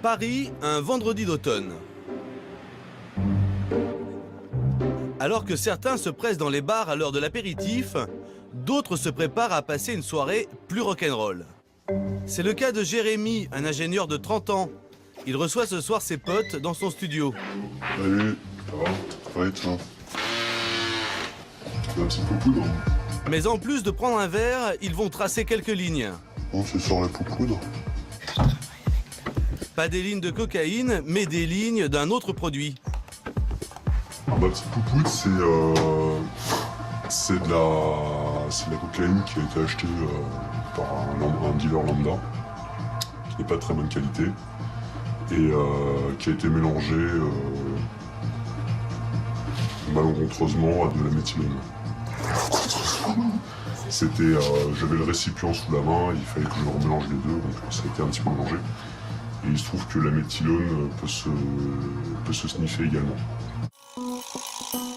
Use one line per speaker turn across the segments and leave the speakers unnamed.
Paris, un vendredi d'automne. Alors que certains se pressent dans les bars à l'heure de l'apéritif, d'autres se préparent à passer une soirée plus rock'n'roll. C'est le cas de Jérémy, un ingénieur de 30 ans. Il reçoit ce soir ses potes dans son studio.
Salut, ça va? Ouais, toi. Tu as un petit peu de poudre?
Mais en plus de prendre un verre, ils vont tracer quelques lignes.
On se sort la poudre.
Pas des lignes de cocaïne, mais des lignes d'un autre produit.
Ma petite poupoute, c'est de la cocaïne qui a été achetée par un dealer lambda, qui n'est pas de très bonne qualité, et qui a été mélangée malencontreusement à de la méthylène. J'avais le récipient sous la main, il fallait que je remélange les deux, donc ça a été un petit peu mélangé. Et il se trouve que la méthylone peut se sniffer également.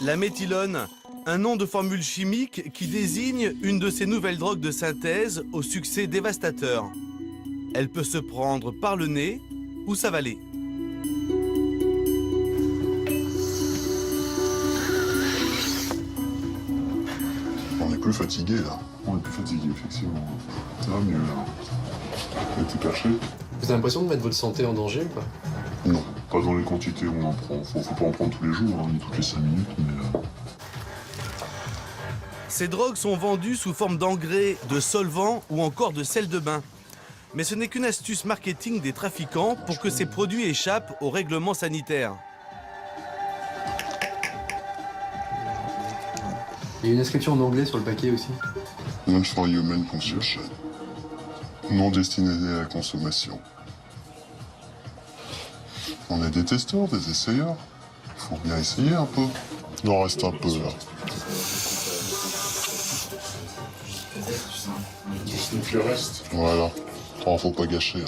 La méthylone, un nom de formule chimique qui désigne une de ces nouvelles drogues de synthèse au succès dévastateur. Elle peut se prendre par le nez ou s'avaler.
On est plus fatigué là. On est plus fatigué, effectivement. Ça va mieux là. On était perché.
Vous avez l'impression de mettre votre santé en danger ou pas?
Non, pas dans les quantités où on en prend. Faut pas en prendre tous les jours, ni toutes les 5 minutes, mais...
Ces drogues sont vendues sous forme d'engrais, de solvants ou encore de sel de bain. Mais ce n'est qu'une astuce marketing des trafiquants pour que ces produits échappent aux règlements sanitaires.
Il y a une inscription en anglais sur le paquet aussi.
Not for human consumption. Non destiné à la consommation. On est des testeurs, des essayeurs. Faut bien essayer un peu. Il en reste un peu là. Donc il reste. Voilà. Oh, faut pas gâcher.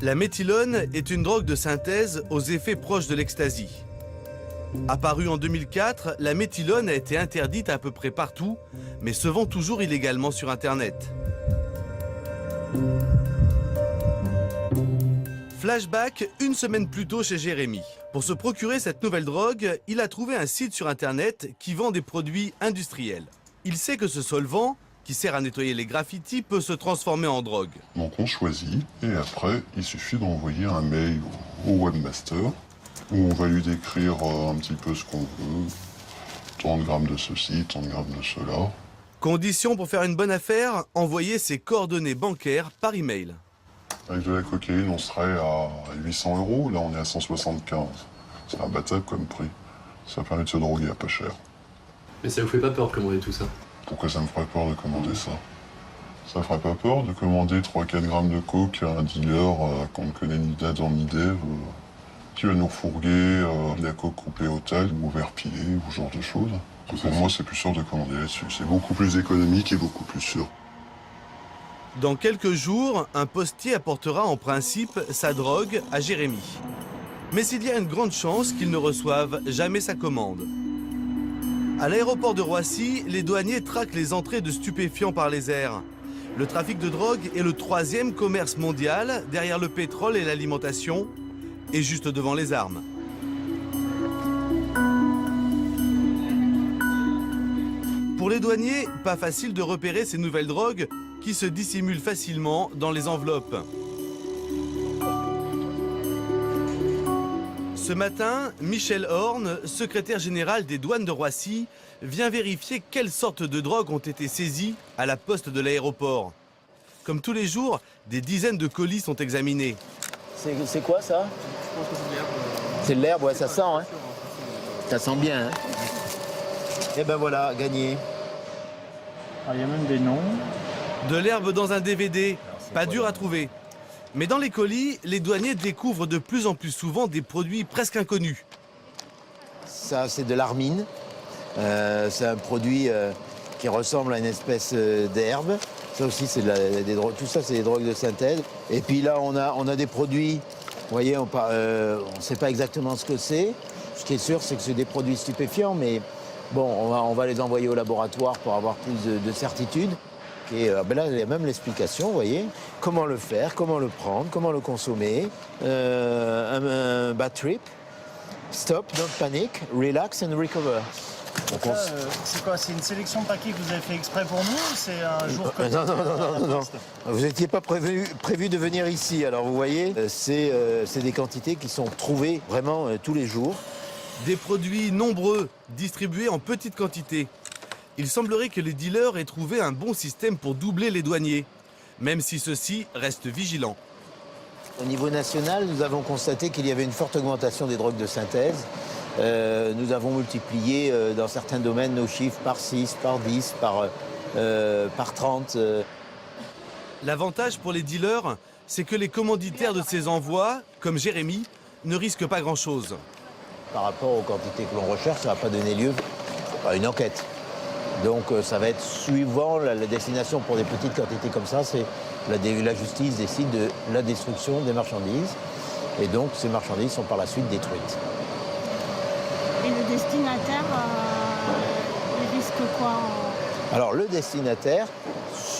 La méthylone est une drogue de synthèse aux effets proches de l'ecstasy. Apparue en 2004, la méthylone a été interdite à peu près partout, mais se vend toujours illégalement sur Internet. Flashback, une semaine plus tôt chez Jérémy. Pour se procurer cette nouvelle drogue, il a trouvé un site sur Internet qui vend des produits industriels. Il sait que ce solvant, qui sert à nettoyer les graffitis, peut se transformer en drogue.
Donc on choisit, et après, il suffit d'envoyer un mail au webmaster, où on va lui décrire un petit peu ce qu'on veut, tant de grammes de ceci, tant de grammes de cela.
Condition pour faire une bonne affaire, envoyer ses coordonnées bancaires par email.
Avec de la cocaïne, on serait à 800 €, là on est à 175. C'est imbattable comme prix. Ça permet de se droguer à pas cher.
Mais ça vous fait pas peur de commander tout ça?
Pourquoi ça me ferait peur de commander ça? Ça ferait pas peur de commander 3-4 grammes de coke à un dealer qu'on ne connaît ni date ni d'Ève, qui va nous refourguer de la coke coupée au taille ou vert pilé ou ce genre de choses. Pour moi, c'est plus sûr de commander là-dessus. C'est beaucoup plus économique et beaucoup plus sûr.
Dans quelques jours, un postier apportera en principe sa drogue à Jérémy. Mais il y a une grande chance qu'il ne reçoive jamais sa commande. À l'aéroport de Roissy, les douaniers traquent les entrées de stupéfiants par les airs. Le trafic de drogue est le 3e commerce mondial, derrière le pétrole et l'alimentation, et juste devant les armes. Pour les douaniers, pas facile de repérer ces nouvelles drogues qui se dissimulent facilement dans les enveloppes. Ce matin, Michel Horn, secrétaire général des douanes de Roissy, vient vérifier quelles sortes de drogues ont été saisies à la poste de l'aéroport. Comme tous les jours, des dizaines de colis sont examinés.
C'est quoi ça?
Je pense que c'est de l'herbe.
C'est de l'herbe, ouais, ça sent, hein? Ça sent bien, hein? Et ben voilà, gagné.
Ah, il y a même des noms.
De l'herbe dans un DVD, pas dur à trouver. Mais dans les colis, les douaniers découvrent de plus en plus souvent des produits presque inconnus.
Ça, c'est de l'armine. C'est un produit qui ressemble à une espèce d'herbe. Ça aussi, c'est des drogues. Tout ça, c'est des drogues de synthèse. Et puis là, on a des produits. Vous voyez, on ne sait pas exactement ce que c'est. Ce qui est sûr, c'est que c'est des produits stupéfiants, mais bon, on va les envoyer au laboratoire pour avoir plus de certitude. Et là, il y a même l'explication, vous voyez, comment le faire, comment le prendre, comment le consommer. Un bad trip, stop, don't panic, relax and recover. Donc,
C'est quoi? C'est une sélection de paquets que vous avez fait exprès pour nous ou c'est un jour comme
non, non. Vous n'étiez pas prévu de venir ici. Alors vous voyez, c'est des quantités qui sont trouvées vraiment tous les jours.
Des produits nombreux, distribués en petites quantités. Il semblerait que les dealers aient trouvé un bon système pour doubler les douaniers, même si ceux-ci restent vigilants.
Au niveau national, nous avons constaté qu'il y avait une forte augmentation des drogues de synthèse. Nous avons multiplié dans certains domaines nos chiffres par 6, par 10, par 30.
L'avantage pour les dealers, c'est que les commanditaires de ces envois, comme Jérémy, ne risquent pas grand-chose.
Par rapport aux quantités que l'on recherche, ça ne va pas donner lieu à une enquête. Donc ça va être suivant la destination pour des petites quantités comme ça, c'est la justice décide de la destruction des marchandises. Et donc ces marchandises sont par la suite détruites.
Et le destinataire, il risque quoi?
Alors le destinataire,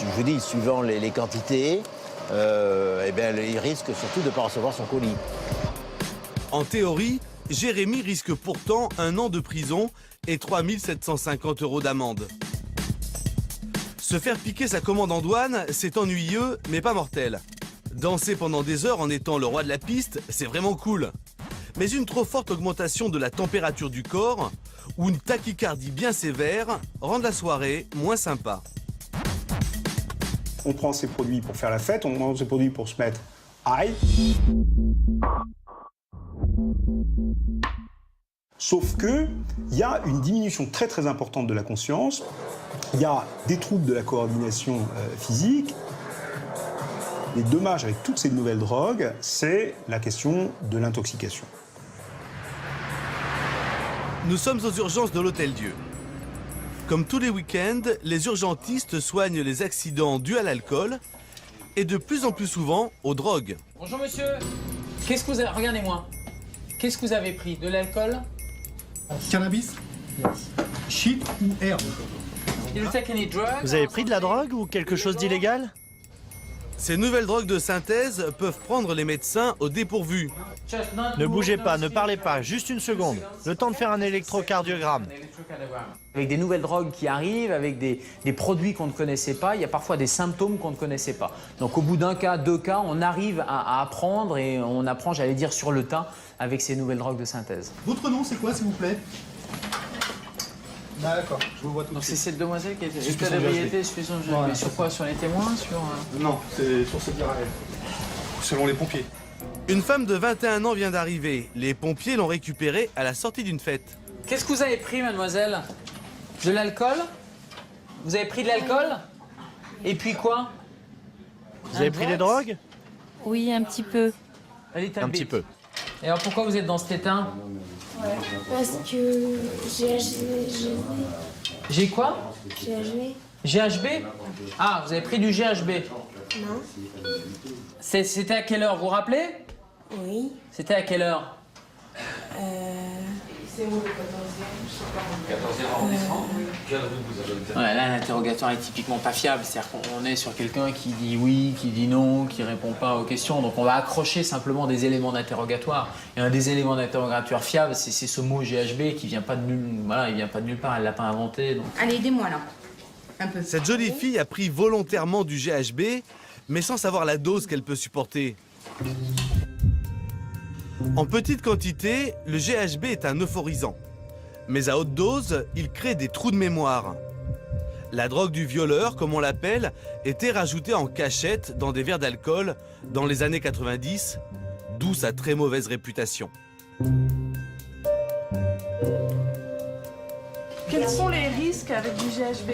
je vous dis, suivant les quantités, il risque surtout de ne pas recevoir son colis.
En théorie, Jérémy risque pourtant 1 an de prison et 3 750 € d'amende. Se faire piquer sa commande en douane, c'est ennuyeux, mais pas mortel. Danser pendant des heures en étant le roi de la piste, c'est vraiment cool. Mais une trop forte augmentation de la température du corps ou une tachycardie bien sévère rendent la soirée moins sympa.
On prend ces produits pour faire la fête, on prend ces produits pour se mettre high. Sauf que il y a une diminution très très importante de la conscience, il y a des troubles de la coordination physique. Les dommages avec toutes ces nouvelles drogues, c'est la question de l'intoxication.
Nous sommes aux urgences de l'Hôtel-Dieu. Comme tous les week-ends, les urgentistes soignent les accidents dus à l'alcool et de plus en plus souvent aux drogues.
Bonjour monsieur, qu'est-ce que vous avez... Regardez-moi. Qu'est-ce que vous avez pris? De l'alcool?
Cannabis? Shit ou herbe?
Vous avez pris de la drogue ou quelque chose d'illégal?
Ces nouvelles drogues de synthèse peuvent prendre les médecins au dépourvu.
Ne bougez pas, ne parlez pas, juste une seconde. Le temps de faire un électrocardiogramme.
Avec des nouvelles drogues qui arrivent, avec des produits qu'on ne connaissait pas, il y a parfois des symptômes qu'on ne connaissait pas. Donc au bout d'un cas, 2 cas, on arrive à apprendre et on apprend, j'allais dire, sur le tas avec ces nouvelles drogues de synthèse.
Votre nom, c'est quoi, s'il vous plaît? D'accord, je vous vois tout de
Donc c'est
suite.
cette demoiselle qui a été
Suspicion
état
de
d'ébriété,
GHB.
suspicion de GHB.
Voilà.
Sur quoi? Sur les témoins? Sur...
Non, c'est sur cette diarrhée. Selon les pompiers.
Une femme de 21 ans vient d'arriver. Les pompiers l'ont récupérée à la sortie d'une fête.
Qu'est-ce que vous avez pris, mademoiselle? De l'alcool? Vous avez pris de l'alcool? Et puis quoi?
Vous avez pris des drogues?
Oui, un petit peu.
Un petit peu.
Et alors pourquoi vous êtes dans cet état?
Parce que
J'ai quoi?
GHB.
GHB? Ah, vous avez pris du GHB.
Non.
C'était à quelle heure, vous vous rappelez?
Oui.
C'était à quelle heure? Ouais, là, l'interrogatoire est typiquement pas fiable. C'est-à-dire qu'on est sur quelqu'un qui dit oui, qui dit non, qui répond pas aux questions. Donc on va accrocher simplement des éléments d'interrogatoire. Et un des éléments d'interrogatoire fiable, c'est ce mot GHB qui vient pas de nulle, voilà, il vient pas de nulle part. Elle l'a pas inventé. Donc...
Allez, aidez-moi là. Un peu.
Cette jolie fille a pris volontairement du GHB, mais sans savoir la dose qu'elle peut supporter. En petite quantité, le GHB est un euphorisant. Mais à haute dose, il crée des trous de mémoire. La drogue du violeur, comme on l'appelle, était rajoutée en cachette dans des verres d'alcool dans les années 90, d'où sa très mauvaise réputation.
Quels sont les risques avec du GHB?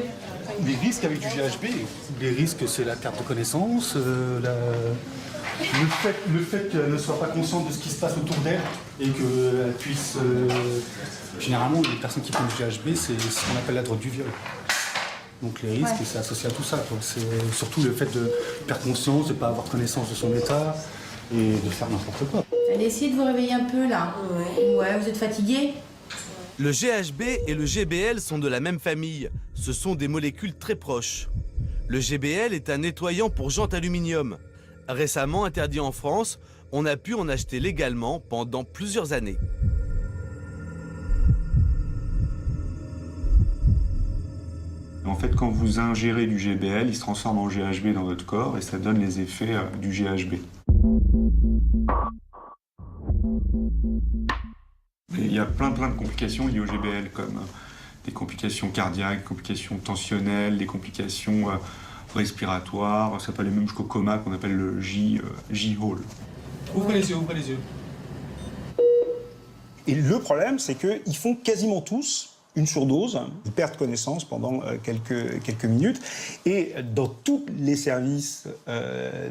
Les risques avec du GHB, les risques, c'est la perte de connaissance, le fait qu'elle ne soit pas consciente de ce qui se passe autour d'elle et qu'elle puisse... Généralement, les personnes qui prennent du GHB, c'est ce qu'on appelle la drogue du viol. Donc les risques, c'est associé à tout ça. C'est surtout le fait de perdre conscience, de ne pas avoir connaissance de son état et de faire n'importe quoi.
Allez, essayez de vous réveiller un peu là.
Ouais.
Ouais, vous êtes fatigué?
Le GHB et le GBL sont de la même famille. Ce sont des molécules très proches. Le GBL est un nettoyant pour jantes aluminium. Récemment interdit en France, on a pu en acheter légalement pendant plusieurs années.
En fait, quand vous ingérez du GBL, il se transforme en GHB dans votre corps et ça donne les effets du GHB. Et il y a plein de complications liées au GBL, comme des complications cardiaques, des complications tensionnelles, des complications respiratoires. Ça peut aller même jusqu'au coma qu'on appelle le J-Hall.
Ouvrez les yeux, ouvrez les yeux.
Et le problème, c'est qu'ils font quasiment tous une surdose, ils perdent connaissance pendant quelques minutes. Et dans tous les services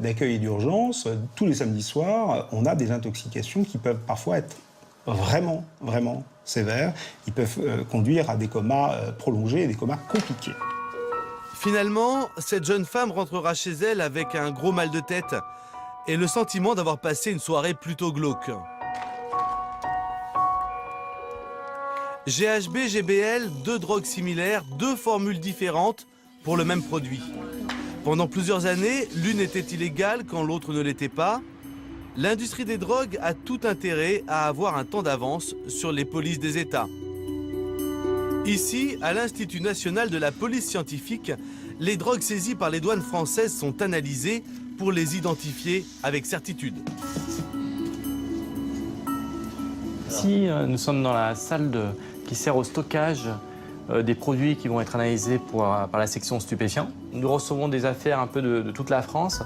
d'accueil et d'urgence, tous les samedis soirs, on a des intoxications qui peuvent parfois être vraiment sévères. Ils peuvent conduire à des comas prolongés et des comas compliqués.
Finalement, cette jeune femme rentrera chez elle avec un gros mal de tête et le sentiment d'avoir passé une soirée plutôt glauque. GHB, GBL, deux drogues similaires, deux formules différentes pour le même produit. Pendant plusieurs années, l'une était illégale quand l'autre ne l'était pas. L'industrie des drogues a tout intérêt à avoir un temps d'avance sur les polices des États. Ici, à l'Institut national de la police scientifique, les drogues saisies par les douanes françaises sont analysées pour les identifier avec certitude.
Ici, nous sommes dans la salle qui sert au stockage des produits qui vont être analysés par la section stupéfiants. Nous recevons des affaires un peu de toute la France.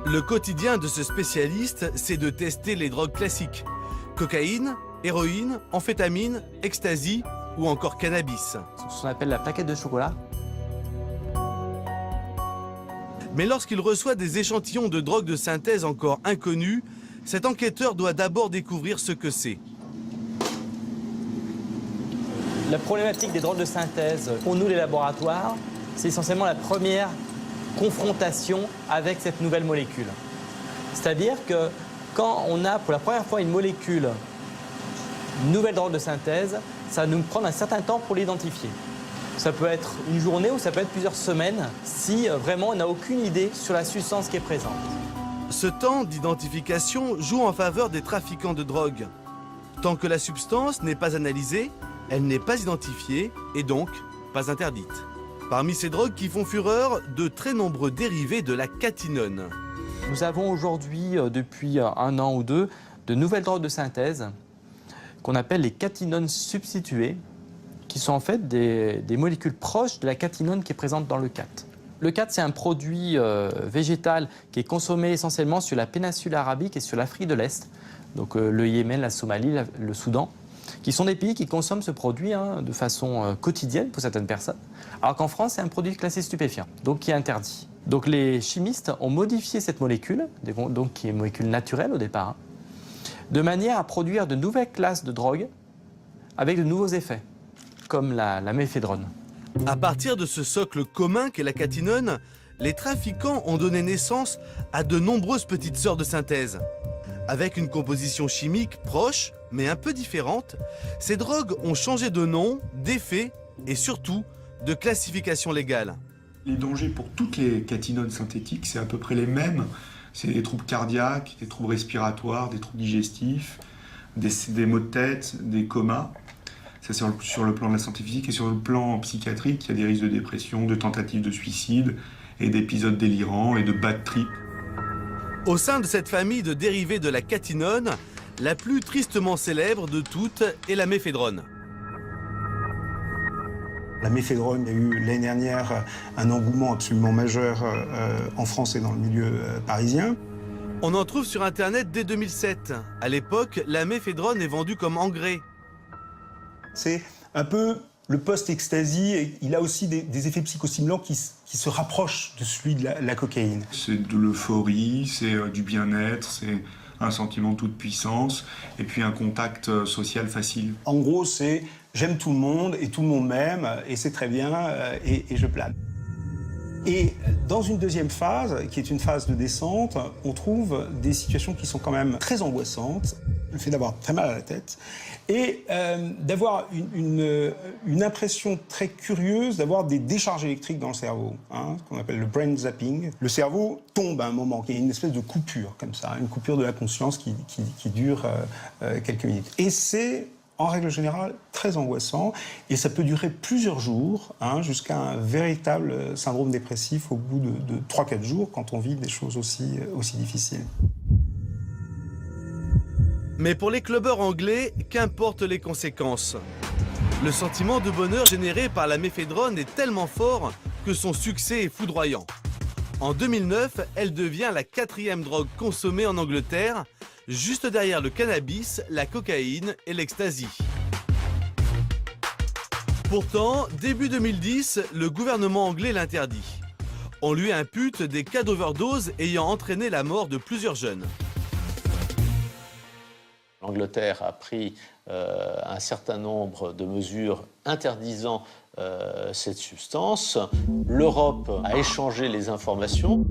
Le quotidien de ce spécialiste, c'est de tester les drogues classiques. Cocaïne, héroïne, amphétamine, ecstasy ou encore cannabis.
C'est ce qu'on appelle la plaquette de chocolat.
Mais lorsqu'il reçoit des échantillons de drogues de synthèse encore inconnus, cet enquêteur doit d'abord découvrir ce que c'est.
La problématique des drogues de synthèse, pour nous les laboratoires, c'est essentiellement la première confrontation avec cette nouvelle molécule. C'est-à-dire que quand on a pour la première fois une molécule, une nouvelle drogue de synthèse, ça va nous prendre un certain temps pour l'identifier. Ça peut être une journée ou ça peut être plusieurs semaines si vraiment on n'a aucune idée sur la substance qui est présente.
Ce temps d'identification joue en faveur des trafiquants de drogue. Tant que la substance n'est pas analysée, elle n'est pas identifiée et donc pas interdite. Parmi ces drogues qui font fureur, de très nombreux dérivés de la catinone.
Nous avons aujourd'hui, depuis un an ou deux, de nouvelles drogues de synthèse qu'on appelle les catinones substituées, qui sont en fait des molécules proches de la catinone qui est présente dans le cat. Le cat, c'est un produit végétal qui est consommé essentiellement sur la péninsule arabique et sur l'Afrique de l'Est, donc le Yémen, la Somalie, le Soudan, qui sont des pays qui consomment ce produit de façon quotidienne pour certaines personnes, alors qu'en France, c'est un produit classé stupéfiant, donc qui est interdit. Donc les chimistes ont modifié cette molécule, donc qui est une molécule naturelle au départ, de manière à produire de nouvelles classes de drogues avec de nouveaux effets, comme la méphédrone.
À partir de ce socle commun qu'est la catinone, les trafiquants ont donné naissance à de nombreuses petites sœurs de synthèse. Avec une composition chimique proche, mais un peu différente, ces drogues ont changé de nom, d'effet et surtout de classification légale.
Les dangers pour toutes les catinones synthétiques, c'est à peu près les mêmes. C'est des troubles cardiaques, des troubles respiratoires, des troubles digestifs, des maux de tête, des comas. Ça, c'est sur le plan de la santé physique et sur le plan psychiatrique, il y a des risques de dépression, de tentatives de suicide et d'épisodes délirants et de bad trip.
Au sein de cette famille de dérivés de la catinone, la plus tristement célèbre de toutes est la méphédrone.
La méphédrone, il y a eu l'année dernière un engouement absolument majeur en France et dans le milieu parisien.
On en trouve sur Internet dès 2007. À l'époque, la méphédrone est vendue comme engrais.
C'est un peu le post-ecstasy, et il a aussi des effets psychostimulants qui se rapprochent de celui de la cocaïne.
C'est de l'euphorie, c'est du bien-être, c'est un sentiment de toute puissance, et puis un contact social facile.
En gros, c'est j'aime tout le monde, et tout le monde m'aime, et c'est très bien, et je plane. Et dans une deuxième phase, qui est une phase de descente, on trouve des situations qui sont quand même très angoissantes. le fait d'avoir très mal à la tête, et d'avoir une impression très curieuse d'avoir des décharges électriques dans le cerveau, hein, ce qu'on appelle le brain zapping. Le cerveau tombe à un moment, il y a une espèce de coupure comme ça, une coupure de la conscience qui dure quelques minutes. Et c'est, en règle générale, très angoissant, et ça peut durer plusieurs jours, hein, jusqu'à un véritable syndrome dépressif au bout de 3-4 jours, quand on vit des choses aussi difficiles.
Mais pour les clubbers anglais, qu'importent les conséquences. Le sentiment de bonheur généré par la méphédrone est tellement fort que son succès est foudroyant. En 2009, elle devient la 4e drogue consommée en Angleterre, juste derrière le cannabis, la cocaïne et l'ecstasy. Pourtant, début 2010, le gouvernement anglais l'interdit. On lui impute des cas d'overdose ayant entraîné la mort de plusieurs jeunes.
L'Angleterre a pris un certain nombre de mesures interdisant cette substance. L'Europe a échangé les informations.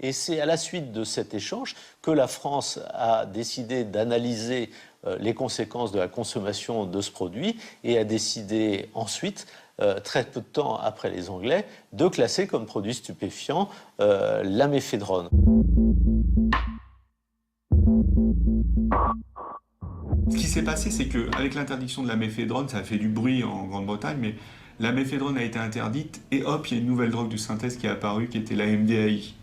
Et c'est à la suite de cet échange que la France a décidé d'analyser les conséquences de la consommation de ce produit et a décidé ensuite, très peu de temps après les Anglais, de classer comme produit stupéfiant la méphédrone.
Ce qui s'est passé, c'est qu'avec l'interdiction de la méphédrone, ça a fait du bruit en Grande-Bretagne, mais la méphédrone a été interdite et hop, il y a une nouvelle drogue de synthèse qui est apparue, qui était la MDAI.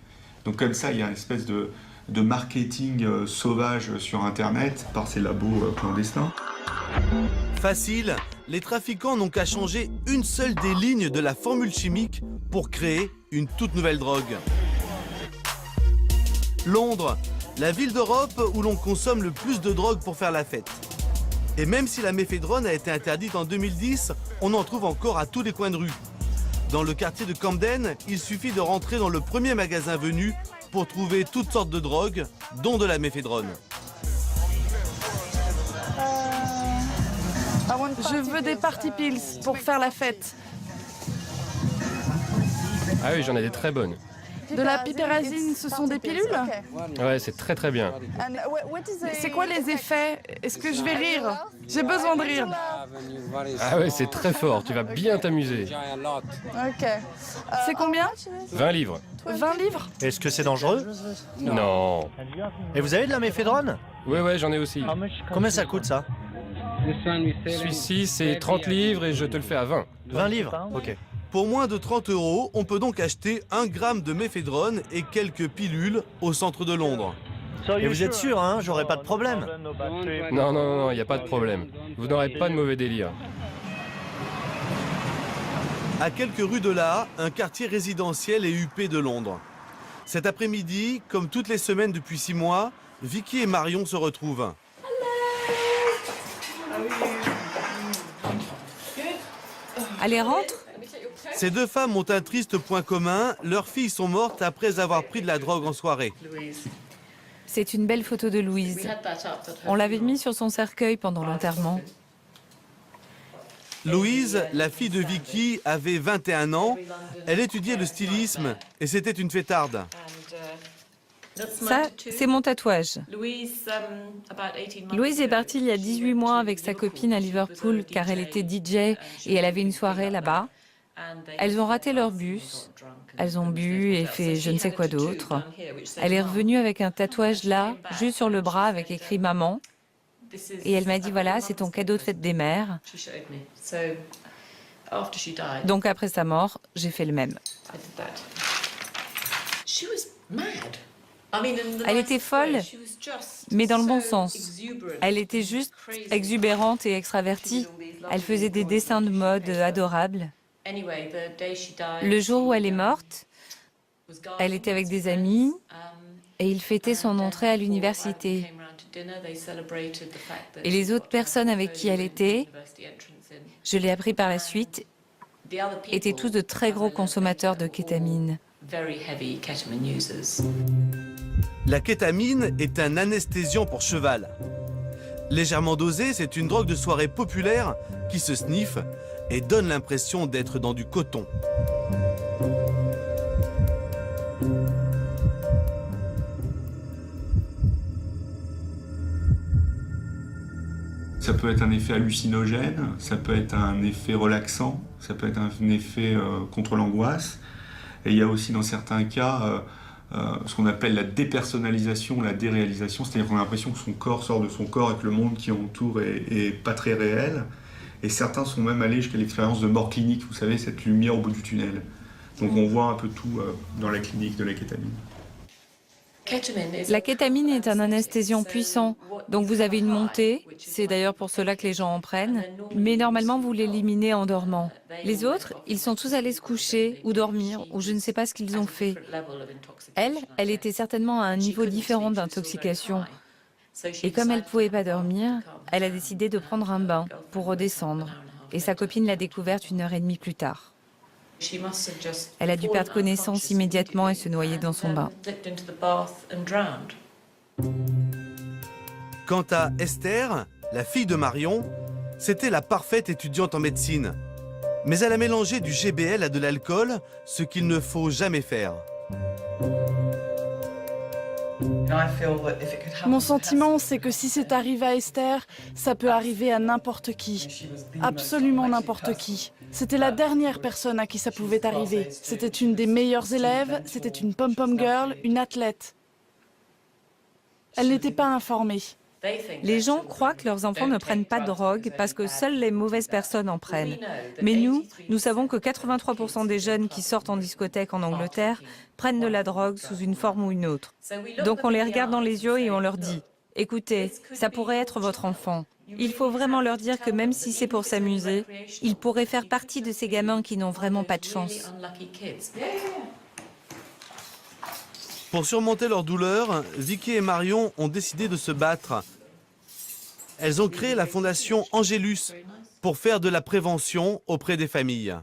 Donc comme ça, il y a une espèce de marketing sauvage sur Internet par ces labos clandestins.
Facile, les trafiquants n'ont qu'à changer une seule des lignes de la formule chimique pour créer une toute nouvelle drogue. Londres, la ville d'Europe où l'on consomme le plus de drogue pour faire la fête. Et même si la méphédrone a été interdite en 2010, on en trouve encore à tous les coins de rue. Dans le quartier de Camden, il suffit de rentrer dans le premier magasin venu pour trouver toutes sortes de drogues, dont de la méphédrone.
Je veux des party pills pour faire la fête.
Ah oui, j'en ai des très bonnes.
De la pipérazine, ce sont des pilules?
Ouais, c'est très très bien.
C'est quoi les effets? Est-ce que je vais rire? J'ai besoin de rire.
Ah ouais, c'est très fort, tu vas bien t'amuser.
Ok. C'est combien?
20 livres.
20 livres?
Est-ce que c'est dangereux?
Non.
Et vous avez de la méphédrone?
Ouais, j'en ai aussi.
Combien ça coûte, ça?
Celui-ci, c'est 30 livres et je te le fais à 20.
20 livres? Ok.
Pour moins de 30 €, on peut donc acheter 1 gramme de méphédrone et quelques pilules au centre de Londres.
Et vous êtes sûr, hein? J'aurai pas de problème?
Non, il n'y a pas de problème. Vous n'aurez pas de mauvais délire.
À quelques rues de là, un quartier résidentiel et huppé de Londres. Cet après-midi, comme toutes les semaines depuis 6 mois, Vicky et Marion se retrouvent.
Allez, rentre.
Ces deux femmes ont un triste point commun, leurs filles sont mortes après avoir pris de la drogue en soirée.
C'est une belle photo de Louise. On l'avait mis sur son cercueil pendant l'enterrement.
Louise, la fille de Vicky, avait 21 ans. Elle étudiait le stylisme et c'était une fêtarde.
Ça, c'est mon tatouage. Louise est partie il y a 18 mois avec sa copine à Liverpool car elle était DJ et elle avait une soirée là-bas. Elles ont raté leur bus, elles ont bu et fait je ne sais quoi d'autre. Elle est revenue avec un tatouage là, juste sur le bras avec écrit « Maman ». Et elle m'a dit « Voilà, c'est ton cadeau de fête des mères ». Donc après sa mort, j'ai fait le même. Elle était folle, mais dans le bon sens. Elle était juste exubérante et extravertie. Elle faisait des dessins de mode adorables. Le jour où elle est morte, elle était avec des amis et ils fêtaient son entrée à l'université. Et les autres personnes avec qui elle était, je l'ai appris par la suite, étaient tous de très gros consommateurs de kétamine.
La kétamine est un anesthésiant pour cheval. Légèrement dosée, c'est une drogue de soirée populaire qui se sniffe et donne l'impression d'être dans du coton.
Ça peut être un effet hallucinogène, ça peut être un effet relaxant, ça peut être un effet contre l'angoisse. Et il y a aussi dans certains cas ce qu'on appelle la dépersonnalisation, la déréalisation, c'est-à-dire qu'on a l'impression que son corps sort de son corps et que le monde qui entoure est pas très réel. Et certains sont même allés jusqu'à l'expérience de mort clinique, vous savez, cette lumière au bout du tunnel. Donc on voit un peu tout dans la clinique de la kétamine.
La kétamine est un anesthésiant puissant, donc vous avez une montée, c'est d'ailleurs pour cela que les gens en prennent, mais normalement vous l'éliminez en dormant. Les autres, ils sont tous allés se coucher ou dormir, ou je ne sais pas ce qu'ils ont fait. Elle était certainement à un niveau différent d'intoxication. Et comme elle ne pouvait pas dormir, elle a décidé de prendre un bain pour redescendre. Et sa copine l'a découverte 1h30 plus tard. Elle a dû perdre connaissance immédiatement et se noyer dans son bain.
Quant à Esther, la fille de Marion, c'était la parfaite étudiante en médecine. Mais elle a mélangé du GBL à de l'alcool, ce qu'il ne faut jamais faire.
Mon sentiment, c'est que si c'est arrivé à Esther, ça peut arriver à n'importe qui. Absolument n'importe qui. C'était la dernière personne à qui ça pouvait arriver. C'était une des meilleures élèves, c'était une pom-pom girl, une athlète. Elle n'était pas informée.
Les gens croient que leurs enfants ne prennent pas de drogue parce que seules les mauvaises personnes en prennent. Mais nous savons que 83% des jeunes qui sortent en discothèque en Angleterre prennent de la drogue sous une forme ou une autre. Donc on les regarde dans les yeux et on leur dit « Écoutez, ça pourrait être votre enfant. Il faut vraiment leur dire que même si c'est pour s'amuser, ils pourraient faire partie de ces gamins qui n'ont vraiment pas de chance. »
Pour surmonter leur douleur, Vicky et Marion ont décidé de se battre. Elles ont créé la fondation Angélus pour faire de la prévention auprès des familles.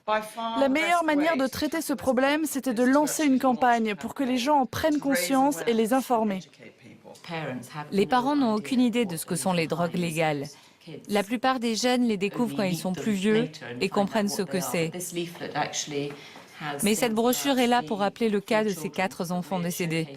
La meilleure manière de traiter ce problème, c'était de lancer une campagne pour que les gens en prennent conscience et les informer.
Les parents n'ont aucune idée de ce que sont les drogues légales. La plupart des jeunes les découvrent quand ils sont plus vieux et comprennent ce que c'est. Mais cette brochure est là pour rappeler le cas de ces 4 enfants décédés.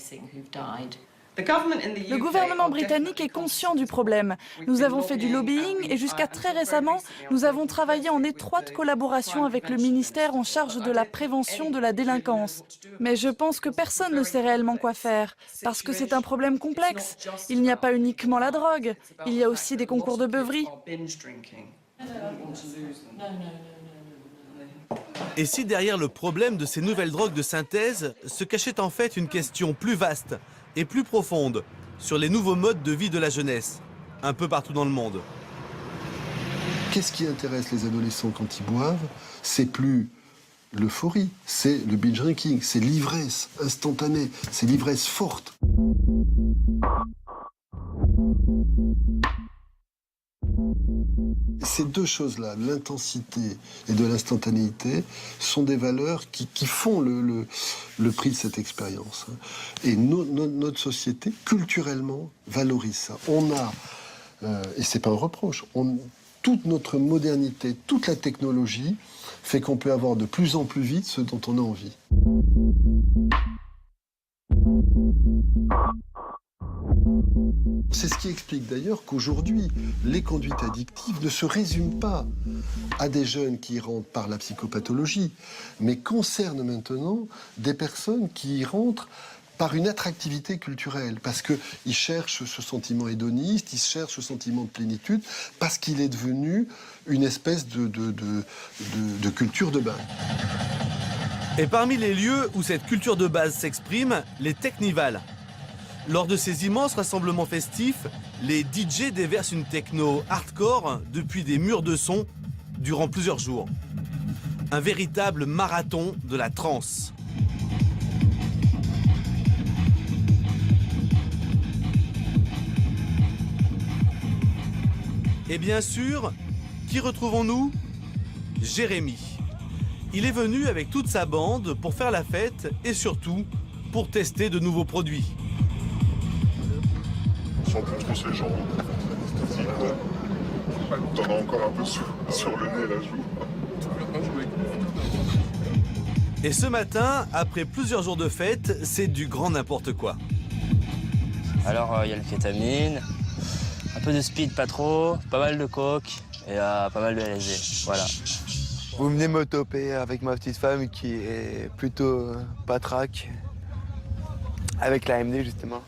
Le gouvernement britannique est conscient du problème. Nous avons fait du lobbying et jusqu'à très récemment, nous avons travaillé en étroite collaboration avec le ministère en charge de la prévention de la délinquance. Mais je pense que personne ne sait réellement quoi faire, parce que c'est un problème complexe. Il n'y a pas uniquement la drogue, il y a aussi des concours de beuverie.
Et si derrière le problème de ces nouvelles drogues de synthèse se cachait en fait une question plus vaste et plus profonde sur les nouveaux modes de vie de la jeunesse, un peu partout dans le monde.
Qu'est-ce qui intéresse les adolescents quand ils boivent? C'est plus l'euphorie, c'est le binge drinking, c'est l'ivresse instantanée, c'est l'ivresse forte. Ces deux choses-là, l'intensité et de l'instantanéité, sont des valeurs qui font le prix de cette expérience. Et notre société, culturellement, valorise ça. On a, et c'est pas un reproche, toute notre modernité, toute la technologie fait qu'on peut avoir de plus en plus vite ce dont on a envie. C'est ce qui explique d'ailleurs qu'aujourd'hui, les conduites addictives ne se résument pas à des jeunes qui y rentrent par la psychopathologie, mais concernent maintenant des personnes qui y rentrent par une attractivité culturelle, parce qu'ils cherchent ce sentiment hédoniste, ils cherchent ce sentiment de plénitude, parce qu'il est devenu une espèce de culture de base.
Et parmi les lieux où cette culture de base s'exprime, les technivals. Lors de ces immenses rassemblements festifs, les DJ déversent une techno hardcore depuis des murs de son durant plusieurs jours. Un véritable marathon de la trance. Et bien sûr, qui retrouvons-nous? Jérémy. Il est venu avec toute sa bande pour faire la fête et surtout pour tester de nouveaux produits.
Sans contre ces gens. T'en as encore un peu sur le nez là, je vois.
Et ce matin, après plusieurs jours de fête, c'est du grand n'importe quoi.
Alors, il y a le kétamine, Un peu de speed, pas trop, pas mal de coke et pas mal de LSD. Voilà.
Vous venez me toper avec ma petite femme qui est plutôt patraque, avec la MD justement.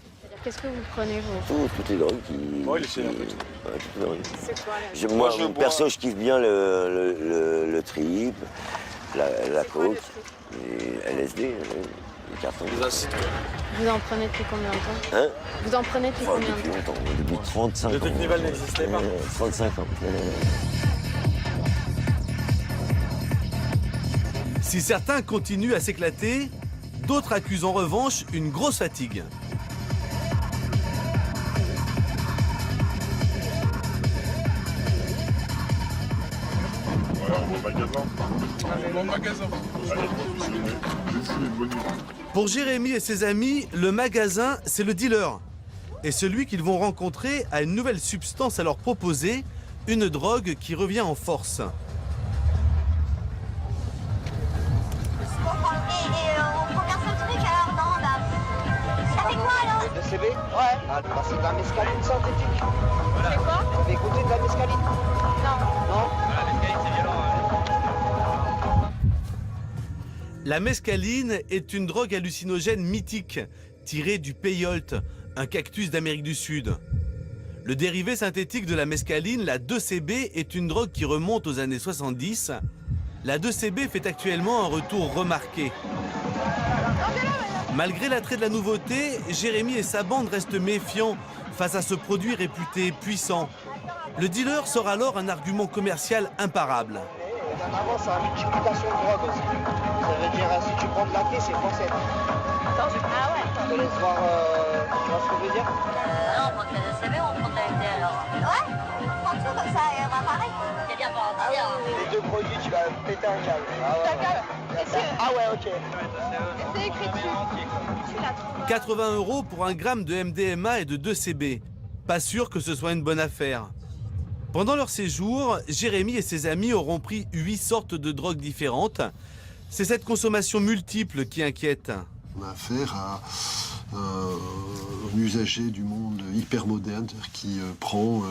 Qu'est-ce que vous prenez, vous?
Toutes les drogues qui...
Bon,
il essaie un peu. Ouais, toutes les drogues.
C'est quoi, là?
Moi, perso, je kiffe bien le trip, la coke, et LSD, les cartons. Les acides, quoi.
Vous en prenez depuis combien de temps?
Hein?
Vous en prenez depuis combien de temps?
Depuis longtemps, depuis 35 ans.
Le Technival n'existait pas
35 ans.
Si certains continuent à s'éclater, d'autres accusent en revanche une grosse fatigue. Pour Jérémy et ses amis, le magasin, c'est le dealer. Et celui qu'ils vont rencontrer a une nouvelle substance à leur proposer, une drogue qui revient en force.
CB? Ouais. Ah, bah, c'est de la mescaline synthétique. Voilà. C'est quoi? Vous avez goûté de la mescaline? Non. Non? La mescaline, c'est violent.
La mescaline est une drogue hallucinogène mythique, tirée du peyote, un cactus d'Amérique du Sud. Le dérivé synthétique de la mescaline, la 2CB, est une drogue qui remonte aux années 70. La 2CB fait actuellement un retour remarqué. Malgré l'attrait de la nouveauté, Jérémy et sa bande restent méfiants face à ce produit réputé puissant. Le dealer sort alors un argument commercial imparable.
En avant, c'est une multiplication de drogue aussi. Ça veut dire, si tu prends de la clé, c'est français. Ah ouais. Je te laisse voir, tu vois ce que je veux dire?
Non, on prend de la CB, on prend de la MD alors. Ouais, on prend tout comme ça, et on va pareil. C'est bien pour en dire.
Les deux produits, tu vas péter un câble. Ah ouais, ok.
C'est écrit dessus.
80 € pour un gramme de MDMA et de 2CB. Pas sûr que ce soit une bonne affaire. Pendant leur séjour, Jérémy et ses amis auront pris 8 sortes de drogues différentes. C'est cette consommation multiple qui inquiète.
On a affaire à un usager du monde hyper moderne qui prend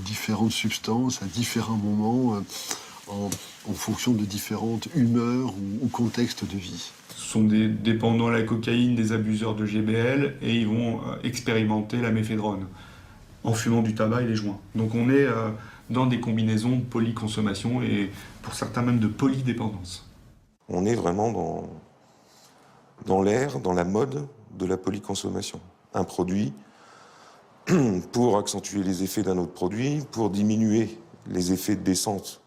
différentes substances à différents moments en fonction de différentes humeurs ou contextes de vie.
Ce sont des dépendants à la cocaïne, des abuseurs de GBL, et ils vont expérimenter la méphédrone en fumant du tabac et les joints. Donc on est dans des combinaisons de polyconsommation et pour certains même de polydépendance.
On est vraiment dans l'ère, dans la mode de la polyconsommation. Un produit pour accentuer les effets d'un autre produit, pour diminuer les effets de descente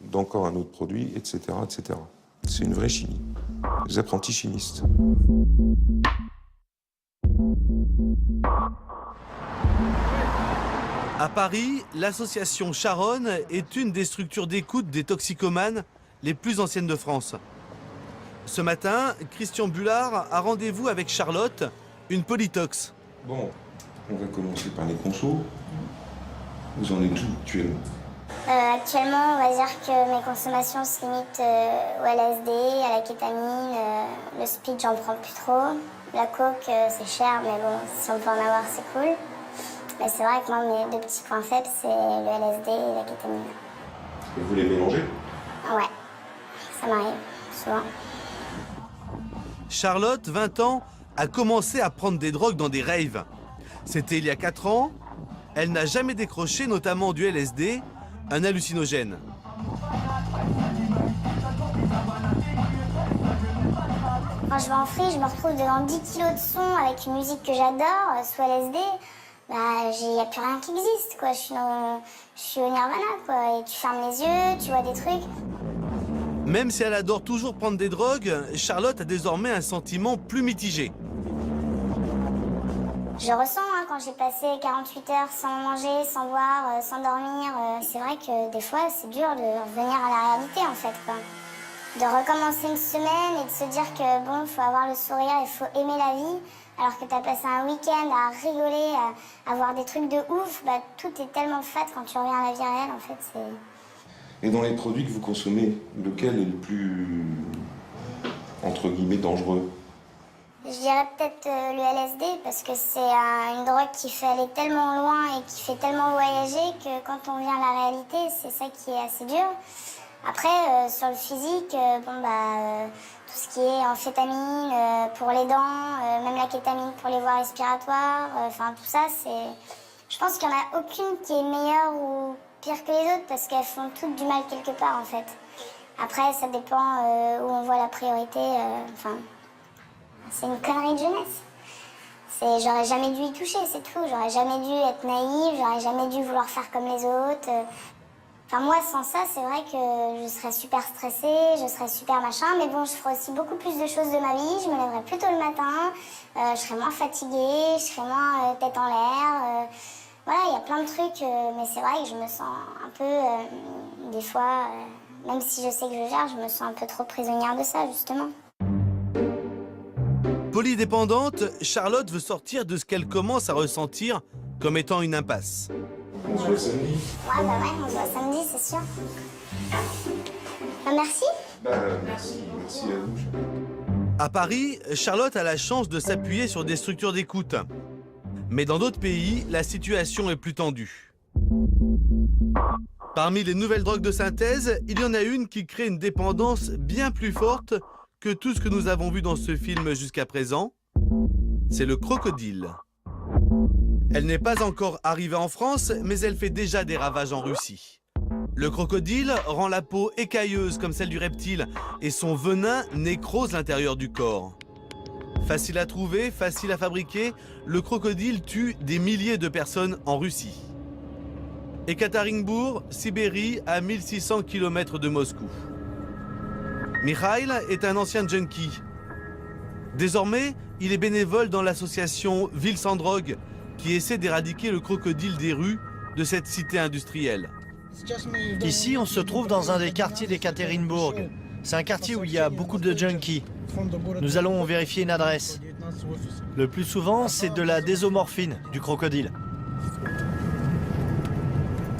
d'encore un autre produit, etc., etc. C'est une vraie chimie. Les apprentis chimistes.
À Paris, l'association Charonne est une des structures d'écoute des toxicomanes les plus anciennes de France. Ce matin, Christian Bullard a rendez-vous avec Charlotte, une polytox.
Bon, on va commencer par les consos. Vous en êtes où actuellement?
Actuellement, on va dire que mes consommations se limitent au LSD, à la kétamine. Le speed, j'en prends plus trop. La coke, c'est cher, mais bon, si on peut en avoir, c'est cool. Mais c'est vrai que moi, mes deux petits points faibles, c'est le LSD et la kétamine.
Et vous les mélangez?
Ouais, ça m'arrive, souvent.
Charlotte, 20 ans, a commencé à prendre des drogues dans des raves. C'était il y a 4 ans. Elle n'a jamais décroché, notamment du LSD, un hallucinogène.
Quand je vais en free, je me retrouve devant 10 kilos de son avec une musique que j'adore, sous LSD. Bah, il n'y a plus rien qui existe, quoi. Je suis au nirvana, quoi. Et tu fermes les yeux, tu vois des trucs.
Même si elle adore toujours prendre des drogues, Charlotte a désormais un sentiment plus mitigé.
Je ressens, quand j'ai passé 48 heures sans manger, sans boire, sans dormir, c'est vrai que des fois, c'est dur de revenir à la réalité, en fait, quoi. De recommencer une semaine et de se dire que, bon, il faut avoir le sourire, il faut aimer la vie, alors que tu as passé un week-end à rigoler, à voir des trucs de ouf, bah, tout est tellement fat quand tu reviens à la vie réelle, en fait, c'est...
Et dans les produits que vous consommez, lequel est le plus, entre guillemets, dangereux?
Je dirais peut-être le LSD parce que c'est une drogue qui fait aller tellement loin et qui fait tellement voyager que quand on vient à la réalité, c'est ça qui est assez dur. Après, sur le physique, tout ce qui est amphétamine pour les dents, même la kétamine pour les voies respiratoires, tout ça, je pense qu'il n'y en a aucune qui est meilleure ou pire que les autres parce qu'elles font toutes du mal quelque part en fait. Après, ça dépend où on voit la priorité. C'est une connerie de jeunesse. J'aurais jamais dû y toucher, c'est tout. J'aurais jamais dû être naïve, j'aurais jamais dû vouloir faire comme les autres. Moi, sans ça, c'est vrai que je serais super stressée, je serais super machin. Mais bon, je ferais aussi beaucoup plus de choses de ma vie. Je me lèverais plus tôt le matin, je serais moins fatiguée, je serais moins tête en l'air. Voilà, il y a plein de trucs, mais c'est vrai que je me sens un peu, des fois, même si je sais que je gère, je me sens un peu trop prisonnière de ça, justement.
Polydépendante, Charlotte veut sortir de ce qu'elle commence à ressentir comme étant une impasse.
On se voit samedi. Ouais, on se voit samedi, c'est sûr. Merci.
Merci à vous.
À Paris, Charlotte a la chance de s'appuyer sur des structures d'écoute. Mais dans d'autres pays, la situation est plus tendue. Parmi les nouvelles drogues de synthèse, il y en a une qui crée une dépendance bien plus forte que tout ce que nous avons vu dans ce film jusqu'à présent. C'est le crocodile. Elle n'est pas encore arrivée en France, mais elle fait déjà des ravages en Russie. Le crocodile rend la peau écailleuse comme celle du reptile et son venin nécrose l'intérieur du corps. Facile à trouver, facile à fabriquer, le crocodile tue des milliers de personnes en Russie. Ekaterinbourg, Sibérie, à 1600 km de Moscou. Mikhail est un ancien junkie. Désormais, il est bénévole dans l'association Ville sans drogue, qui essaie d'éradiquer le crocodile des rues de cette cité industrielle.
Ici, on se trouve dans un des quartiers d'Ekaterinbourg. C'est un quartier où il y a beaucoup de junkies. Nous allons vérifier une adresse. Le plus souvent, c'est de la désomorphine, du crocodile.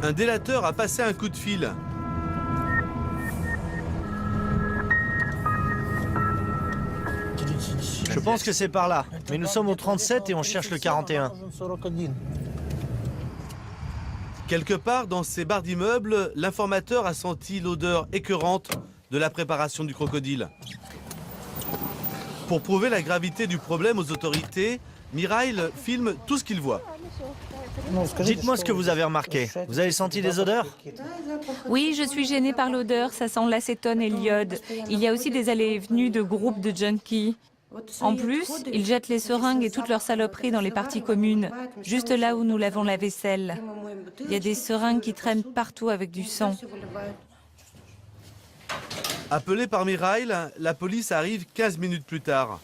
Un délateur a passé un coup de fil.
Je pense que c'est par là. Mais nous sommes au 37 et on cherche le 41.
Quelque part dans ces barres d'immeubles, l'informateur a senti l'odeur écœurante de la préparation du crocodile. Pour prouver la gravité du problème aux autorités, Mikhail filme tout ce qu'il voit.
Dites-moi ce que vous avez remarqué. Vous avez senti des odeurs?
Oui, je suis gênée par l'odeur, ça sent l'acétone et l'iode. Il y a aussi des allées et venues de groupes de junkies. En plus, ils jettent les seringues et toutes leurs saloperies dans les parties communes, juste là où nous lavons la vaisselle. Il y a des seringues qui traînent partout avec du sang.
Appelé par Mikhail, la police arrive 15 minutes plus tard.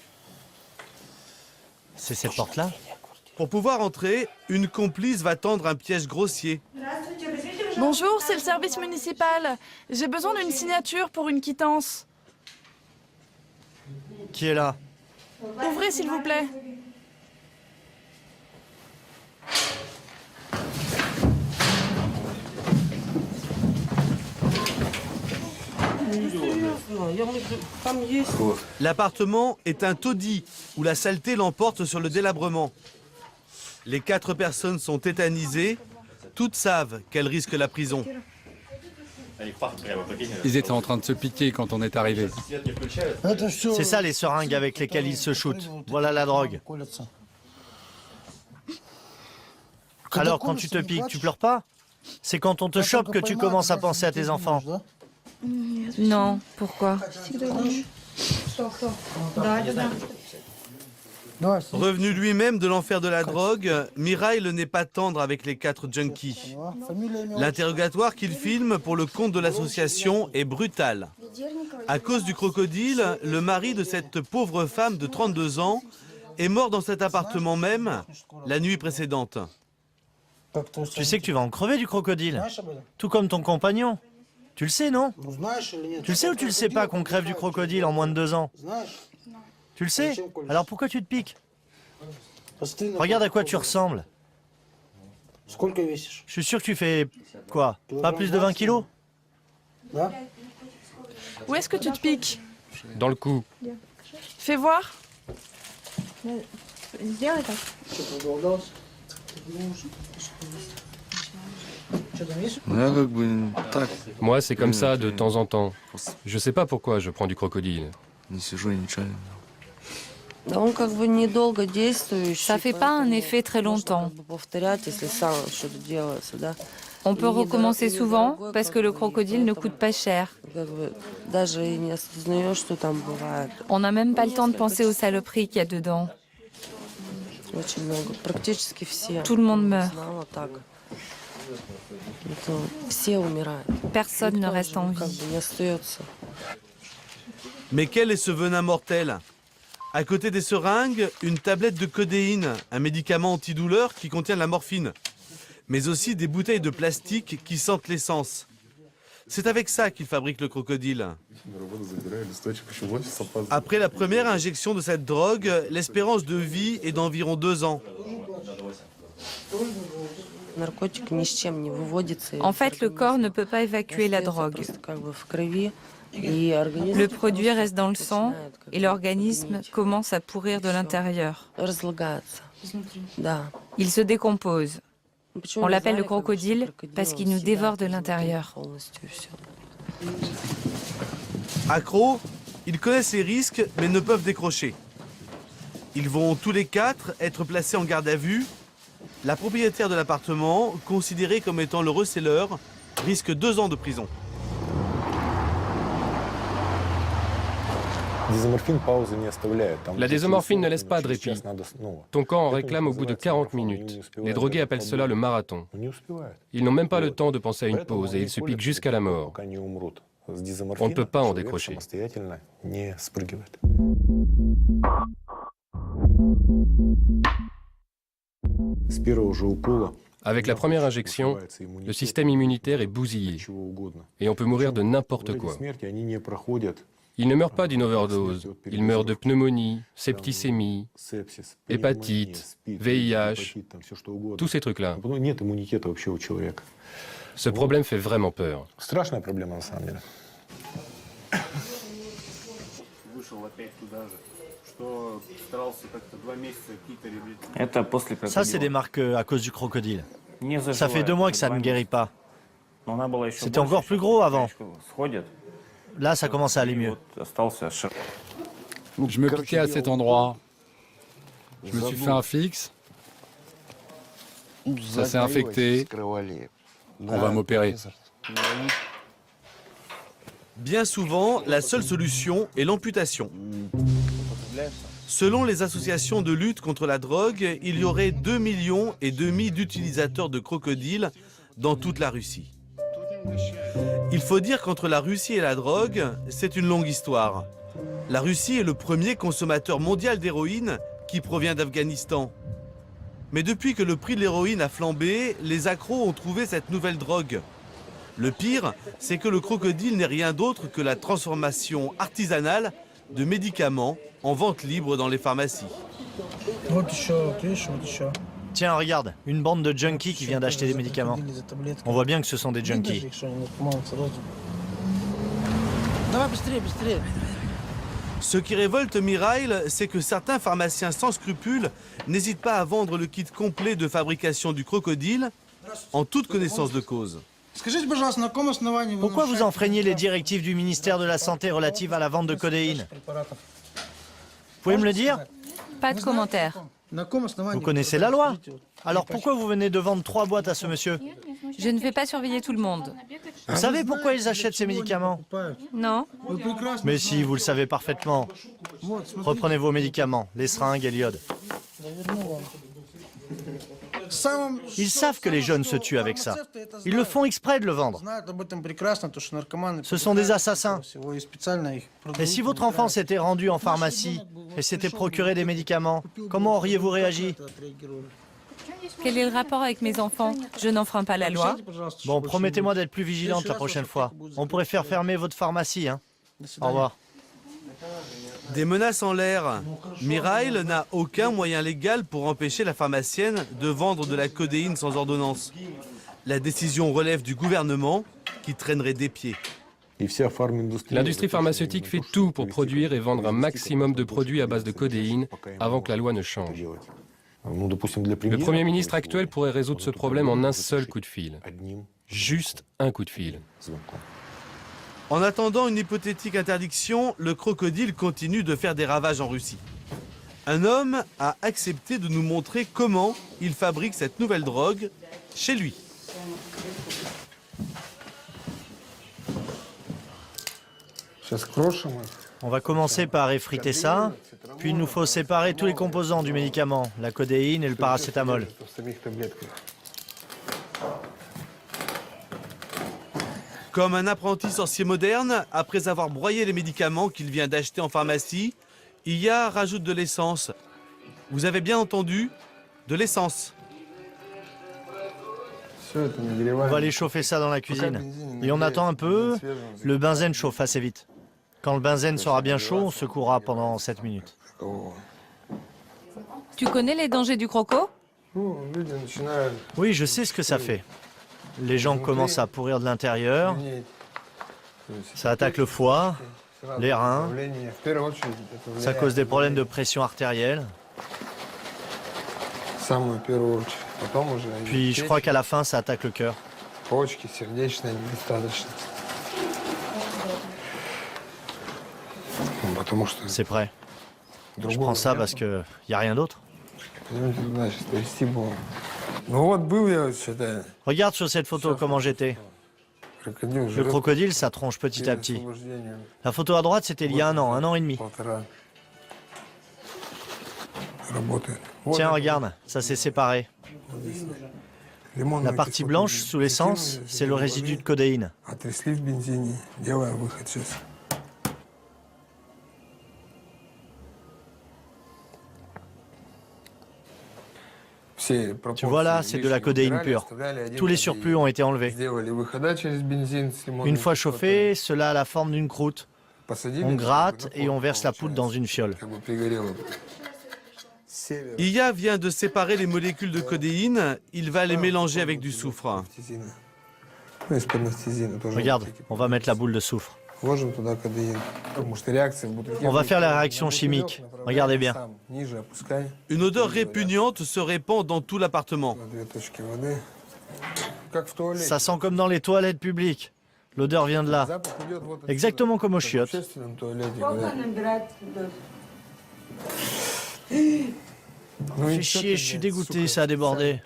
C'est cette porte-là?
Pour pouvoir entrer, une complice va tendre un piège grossier.
Bonjour, c'est le service municipal. J'ai besoin d'une signature pour une quittance.
Qui est là?
Ouvrez, s'il vous plaît.
L'appartement est un taudis où la saleté l'emporte sur le délabrement. Les 4 personnes sont tétanisées. Toutes savent qu'elles risquent la prison.
Ils étaient en train de se piquer quand on est arrivé.
C'est ça les seringues avec lesquelles ils se shootent. Voilà la drogue. Alors quand tu te piques, tu pleures pas? C'est quand on te chope que tu commences à penser à tes enfants.
Non, pourquoi?
Revenu lui-même de l'enfer de la drogue, Mikhail n'est pas tendre avec les 4 junkies. L'interrogatoire qu'il filme pour le compte de l'association est brutal. À cause du crocodile, le mari de cette pauvre femme de 32 ans est mort dans cet appartement même la nuit précédente.
Tu sais que tu vas en crever du crocodile. Tout comme ton compagnon. Tu le sais, non? Tu le sais ou tu le sais pas qu'on crève du crocodile en moins de 2 ans? Tu le sais? Alors pourquoi tu te piques? Regarde à quoi tu ressembles. Je suis sûr que tu fais quoi? Pas plus de 20 kilos?
Où est-ce que tu te piques?
Dans le cou.
Fais voir.
Moi, c'est comme ça de temps en temps. Je sais pas pourquoi je prends du crocodile.
Ça fait pas un effet très longtemps. On peut recommencer souvent parce que le crocodile ne coûte pas cher. On n'a même pas le temps de penser aux saloperies qu'il y a dedans. Tout le monde meurt. Personne ne reste en vie.
Mais quel est ce venin mortel? À côté des seringues, une tablette de codéine, un médicament antidouleur qui contient de la morphine, mais aussi des bouteilles de plastique qui sentent l'essence. C'est avec ça qu'ils fabriquent le crocodile. Après la première injection de cette drogue, l'espérance de vie est d'environ 2 ans.
En fait, le corps ne peut pas évacuer la drogue. Le produit reste dans le sang et l'organisme commence à pourrir de l'intérieur. Il se décompose. On l'appelle le crocodile parce qu'il nous dévore de l'intérieur.
Accros, ils connaissent les risques mais ne peuvent décrocher. Ils vont tous les 4 être placés en garde à vue. La propriétaire de l'appartement, considérée comme étant le receleur, risque 2 ans de prison.
La désomorphine ne laisse pas de répit. Ton corps en réclame au bout de 40 minutes. Les drogués appellent cela le marathon. Ils n'ont même pas le temps de penser à une pause et ils se piquent jusqu'à la mort. On ne peut pas en décrocher. Avec la première injection, le système immunitaire est bousillé et on peut mourir de n'importe quoi. Ils ne meurent pas d'une overdose, ils meurent de pneumonie, septicémie, hépatite, VIH, tous ces trucs-là. Ce problème fait vraiment peur.
Ça, c'est des marques à cause du crocodile. Ça fait 2 mois que ça ne guérit pas. C'était encore plus gros avant. Là, ça commence à aller mieux.
Je me piquais à cet endroit. Je me suis fait un fixe. Ça s'est infecté. On va m'opérer.
Bien souvent, la seule solution est l'amputation. Selon les associations de lutte contre la drogue, il y aurait 2,5 millions d'utilisateurs de crocodiles dans toute la Russie. Il faut dire qu'entre la Russie et la drogue, c'est une longue histoire. La Russie est le premier consommateur mondial d'héroïne qui provient d'Afghanistan. Mais depuis que le prix de l'héroïne a flambé, les accros ont trouvé cette nouvelle drogue. Le pire, c'est que le crocodile n'est rien d'autre que la transformation artisanale de médicaments en vente libre dans les pharmacies.
Tiens, regarde, une bande de junkies qui vient d'acheter des médicaments. On voit bien que ce sont des junkies.
Ce qui révolte Mirail, c'est que certains pharmaciens sans scrupules n'hésitent pas à vendre le kit complet de fabrication du crocodile en toute connaissance de cause.
Pourquoi vous enfreignez les directives du ministère de la Santé relatives à la vente de codéine? Vous pouvez me le dire?
Pas de commentaire.
Vous connaissez la loi. Alors pourquoi vous venez de vendre 3 boîtes à ce monsieur?
Je ne vais pas surveiller tout le monde.
Vous savez pourquoi ils achètent ces médicaments?
Non.
Mais si, vous le savez parfaitement. Reprenez vos médicaments, les seringues et l'iode. Ils savent que les jeunes se tuent avec ça. Ils le font exprès de le vendre. Ce sont des assassins. Et si votre enfant s'était rendu en pharmacie et s'était procuré des médicaments, comment auriez-vous réagi?
Quel est le rapport avec mes enfants? Je n'enfreins pas la loi.
Bon, promettez-moi d'être plus vigilante la prochaine fois. On pourrait faire fermer votre pharmacie, hein. Au revoir.
Des menaces en l'air. Mirail n'a aucun moyen légal pour empêcher la pharmacienne de vendre de la codéine sans ordonnance. La décision relève du gouvernement qui traînerait des pieds.
L'industrie pharmaceutique fait tout pour produire et vendre un maximum de produits à base de codéine avant que la loi ne change. Le Premier ministre actuel pourrait résoudre ce problème en un seul coup de fil. Juste un coup de fil.
En attendant une hypothétique interdiction, le crocodile continue de faire des ravages en Russie. Un homme a accepté de nous montrer comment il fabrique cette nouvelle drogue chez lui.
On va commencer par effriter ça, puis il nous faut séparer tous les composants du médicament, la codéine et le paracétamol.
Comme un apprenti sorcier moderne, après avoir broyé les médicaments qu'il vient d'acheter en pharmacie, Iya rajoute de l'essence. Vous avez bien entendu, de l'essence.
On va aller chauffer ça dans la cuisine. Et on attend un peu, le benzène chauffe assez vite. Quand le benzène sera bien chaud, on secouera pendant 7 minutes.
Tu connais les dangers du croco?
Oui, je sais ce que ça fait. Les gens commencent à pourrir de l'intérieur. Ça attaque le foie, les reins. Ça cause des problèmes de pression artérielle. Puis je crois qu'à la fin, ça attaque le cœur. C'est prêt. Je prends ça parce qu'il n'y a rien d'autre. Regarde sur cette photo comment j'étais. Le crocodile, ça tronche petit à petit. La photo à droite, c'était il y a un an et demi. Tiens, regarde, ça s'est séparé. La partie blanche, sous l'essence, c'est le résidu de codéine. Tu vois là, c'est de la codéine pure. Tous les surplus ont été enlevés. Une fois chauffé, cela a la forme d'une croûte. On gratte et on verse la poudre dans une fiole.
Iya vient de séparer les molécules de codéine, il va les mélanger avec du soufre.
Regarde, on va mettre la boule de soufre. On va faire la réaction chimique. Regardez bien.
Une odeur répugnante se répand dans tout l'appartement.
Ça sent comme dans les toilettes publiques. L'odeur vient de là. Exactement comme aux chiottes. Fais chier, je suis dégoûté, ça a débordé.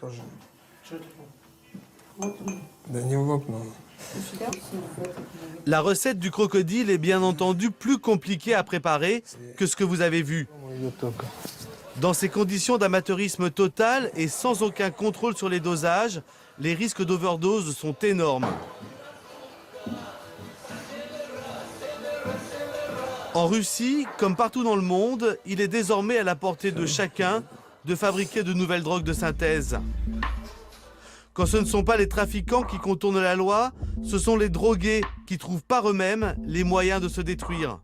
La recette du crocodile est bien entendu plus compliquée à préparer que ce que vous avez vu. Dans ces conditions d'amateurisme total et sans aucun contrôle sur les dosages, les risques d'overdose sont énormes. En Russie, comme partout dans le monde, il est désormais à la portée de chacun de fabriquer de nouvelles drogues de synthèse. Quand ce ne sont pas les trafiquants qui contournent la loi, ce sont les drogués qui trouvent par eux-mêmes les moyens de se détruire.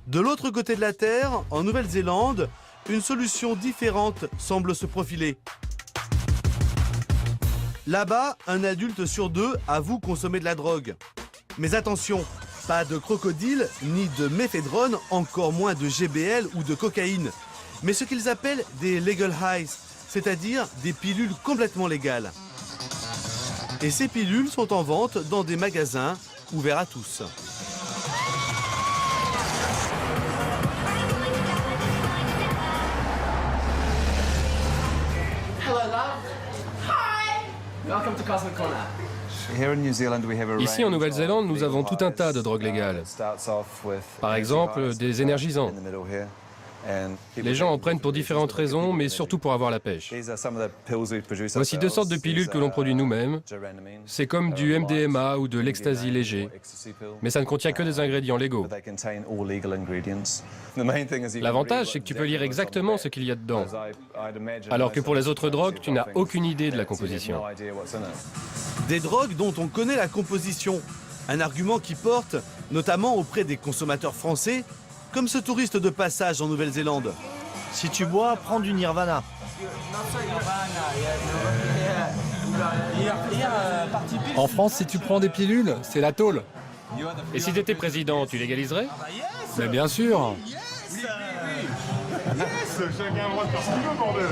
De l'autre côté de la Terre, en Nouvelle-Zélande, une solution différente semble se profiler. Là-bas, un adulte sur 2 avoue consommer de la drogue. Mais attention, pas de crocodile, ni de méphédrone, encore moins de GBL ou de cocaïne. Mais ce qu'ils appellent des legal highs, c'est-à-dire des pilules complètement légales. Et ces pilules sont en vente dans des magasins ouverts à tous.
Ici, en Nouvelle-Zélande, nous avons tout un tas de drogues légales. Par exemple, des énergisants. Les gens en prennent pour différentes raisons, mais surtout pour avoir la pêche. Voici 2 sortes de pilules que l'on produit nous-mêmes. C'est comme du MDMA ou de l'ecstasy léger. Mais ça ne contient que des ingrédients légaux. L'avantage, c'est que tu peux lire exactement ce qu'il y a dedans. Alors que pour les autres drogues, tu n'as aucune idée de la composition.
Des drogues dont on connaît la composition. Un argument qui porte, notamment auprès des consommateurs français, Comme ce touriste de passage en Nouvelle-Zélande.
Si tu bois, prends du Nirvana.
En France, si tu prends des pilules, c'est la tôle.
Et si tu étais président, tu légaliserais?
Mais bien sûr.
Chacun a le droit de faire ce qu'il veut, bordel.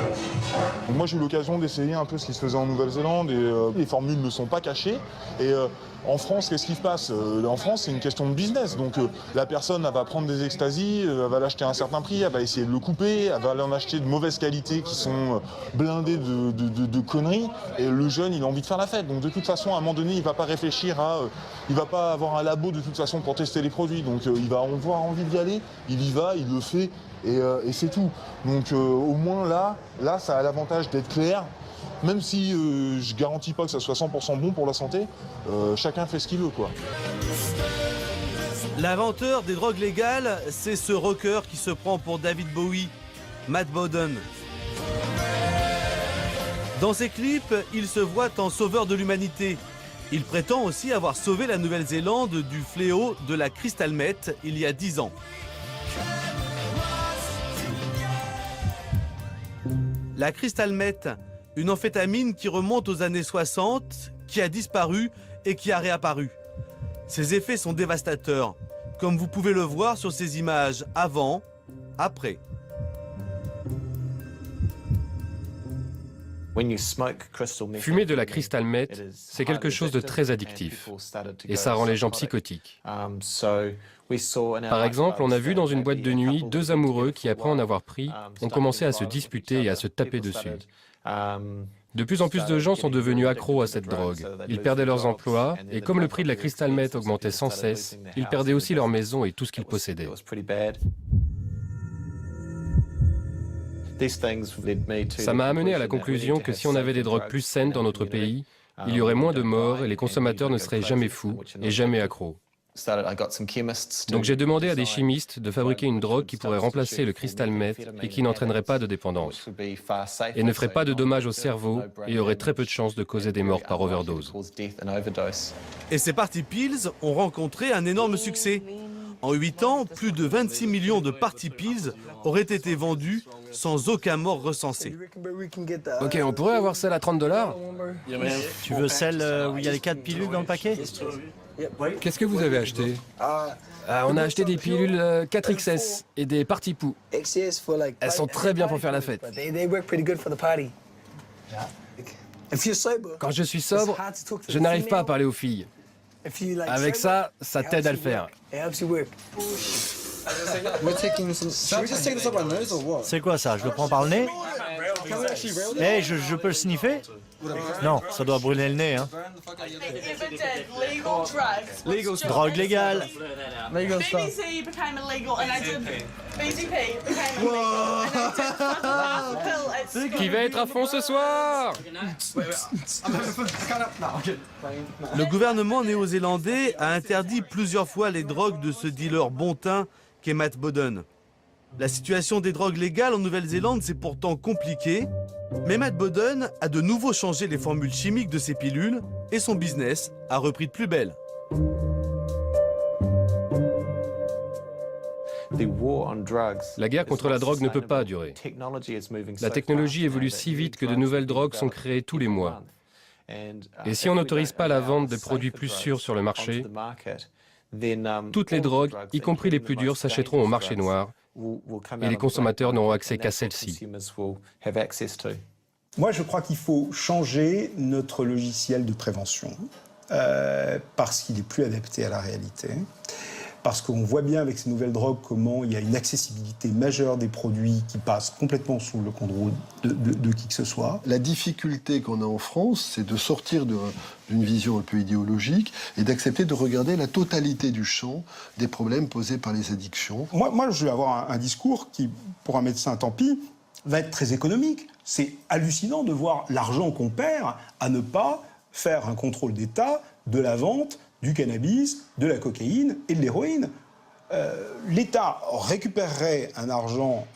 Moi, j'ai eu l'occasion d'essayer un peu ce qui se faisait en Nouvelle-Zélande et les formules ne sont pas cachées. Et en France, qu'est-ce qui se passe? En France, c'est une question de business. Donc la personne, elle va prendre des extasies, elle va l'acheter à un certain prix, elle va essayer de le couper, elle va en acheter de mauvaise qualité qui sont blindées de conneries. Et le jeune, il a envie de faire la fête. Donc de toute façon, à un moment donné, il va pas réfléchir à... il va pas avoir un labo de toute façon pour tester les produits. Donc il va avoir envie d'y aller, il y va, il le fait. Et c'est tout. Donc au moins là, ça a l'avantage d'être clair. Même si je garantis pas que ça soit 100% bon pour la santé, chacun fait ce qu'il veut, quoi.
L'inventeur des drogues légales, c'est ce rocker qui se prend pour David Bowie, Matt Bodden. Dans ses clips, il se voit en sauveur de l'humanité. Il prétend aussi avoir sauvé la Nouvelle-Zélande du fléau de la crystal meth il y a 10 ans. La crystal meth, une amphétamine qui remonte aux années 60, qui a disparu et qui a réapparu. Ses effets sont dévastateurs, comme vous pouvez le voir sur ces images avant, après.
Fumer de la crystal meth, c'est quelque chose de très addictif et ça rend les gens psychotiques. Par exemple, on a vu dans une boîte de nuit 2 amoureux qui, après en avoir pris, ont commencé à se disputer et à se taper dessus. De plus en plus de gens sont devenus accros à cette drogue. Ils perdaient leurs emplois et comme le prix de la crystal meth augmentait sans cesse, ils perdaient aussi leur maison et tout ce qu'ils possédaient. Ça m'a amené à la conclusion que si on avait des drogues plus saines dans notre pays, il y aurait moins de morts et les consommateurs ne seraient jamais fous et jamais accros. Donc j'ai demandé à des chimistes de fabriquer une drogue qui pourrait remplacer le crystal meth et qui n'entraînerait pas de dépendance et ne ferait pas de dommages au cerveau et aurait très peu de chances de causer des morts par overdose.
Et ces Party Pills ont rencontré un énorme succès. En 8 ans, plus de 26 millions de Party Pills auraient été vendus sans aucun mort recensé.
Ok, on pourrait avoir celle à $30?
Tu veux celle où il y a les 4 pilules dans le paquet?
Qu'est-ce que vous avez acheté? On a acheté des pilules 4XS et des Party Poo. Elles sont très bien pour faire la fête. Quand je suis sobre, je n'arrive pas à parler aux filles. Avec ça, ça t'aide à le faire.
C'est quoi ça? Je le prends par le nez? Hey, je peux le sniffer? Non, ça doit brûler le nez, hein. Drogue légale.
Qui va être à fond ce soir?
Le gouvernement néo-zélandais a interdit plusieurs fois les drogues de ce dealer bon teint qu'est Matt Bodden. La situation des drogues légales en Nouvelle-Zélande, c'est pourtant compliqué, mais Matt Bodden a de nouveau changé les formules chimiques de ses pilules et son business a repris de plus belle.
La guerre contre la drogue ne peut pas durer. La technologie évolue si vite que de nouvelles drogues sont créées tous les mois. Et si on n'autorise pas la vente de produits plus sûrs sur le marché, toutes les drogues, y compris les plus dures, s'achèteront au marché noir et les consommateurs n'auront accès qu'à celles-ci.
Moi, je crois qu'il faut changer notre logiciel de prévention parce qu'il est plus adapté à la réalité. Parce qu'on voit bien avec ces nouvelles drogues comment il y a une accessibilité majeure des produits qui passent complètement sous le contrôle de qui que ce soit.
La difficulté qu'on a en France, c'est de sortir d'une vision un peu idéologique et d'accepter de regarder la totalité du champ des problèmes posés par les addictions.
Moi je vais avoir un discours qui, pour un médecin, tant pis, va être très économique. C'est hallucinant de voir l'argent qu'on perd à ne pas faire un contrôle d'État de la vente du cannabis, de la cocaïne et de l'héroïne. L'État récupérerait un argent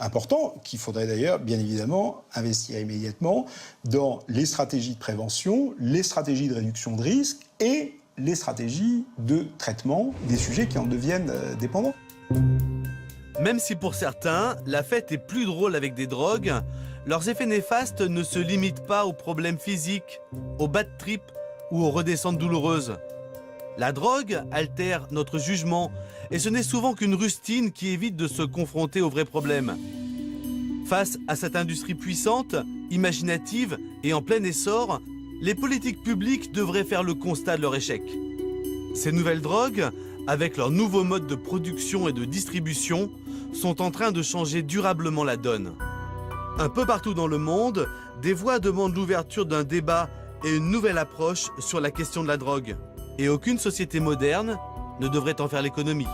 important, qu'il faudrait d'ailleurs, bien évidemment, investir immédiatement dans les stratégies de prévention, les stratégies de réduction de risque et les stratégies de traitement des sujets qui en deviennent dépendants.
Même si pour certains, la fête est plus drôle avec des drogues, leurs effets néfastes ne se limitent pas aux problèmes physiques, aux bad trips ou aux redescentes douloureuses. La drogue altère notre jugement et ce n'est souvent qu'une rustine qui évite de se confronter aux vrais problèmes. Face à cette industrie puissante, imaginative et en plein essor, les politiques publiques devraient faire le constat de leur échec. Ces nouvelles drogues, avec leurs nouveaux modes de production et de distribution, sont en train de changer durablement la donne. Un peu partout dans le monde, des voix demandent l'ouverture d'un débat et une nouvelle approche sur la question de la drogue. Et aucune société moderne ne devrait en faire l'économie.